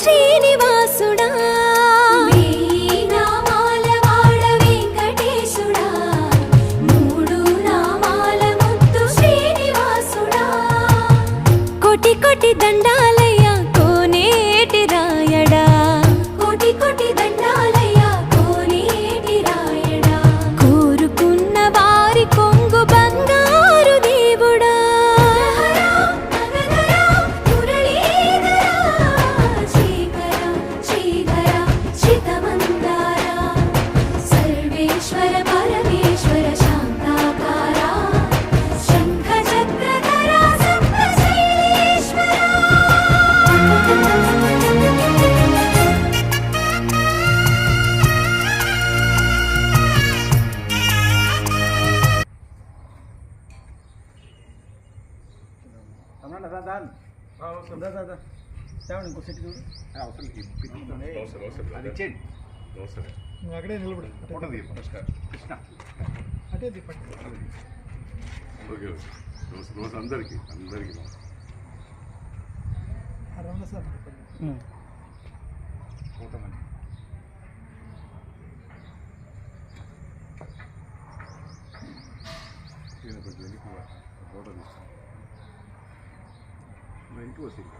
శ్రీనివాసుడా కోటి దండాలయ్య కోనేటి రాయడా కోటి దండాలయ్య కోనేటి రాయడా కోరుకున్న వారి కొంగు బంగారు దేవుడా సర్వేశ్వర పరమేశ్వర శాంతాకారా శంఖ చక్రధర అక్కడే నిలబడి అదే చెప్పండి రోజు అందరికీ రమణ సార్ కూటమని కొంచెం వెనక్కి ఫోటో తీస్తాను ఇంటికి వస్తుంది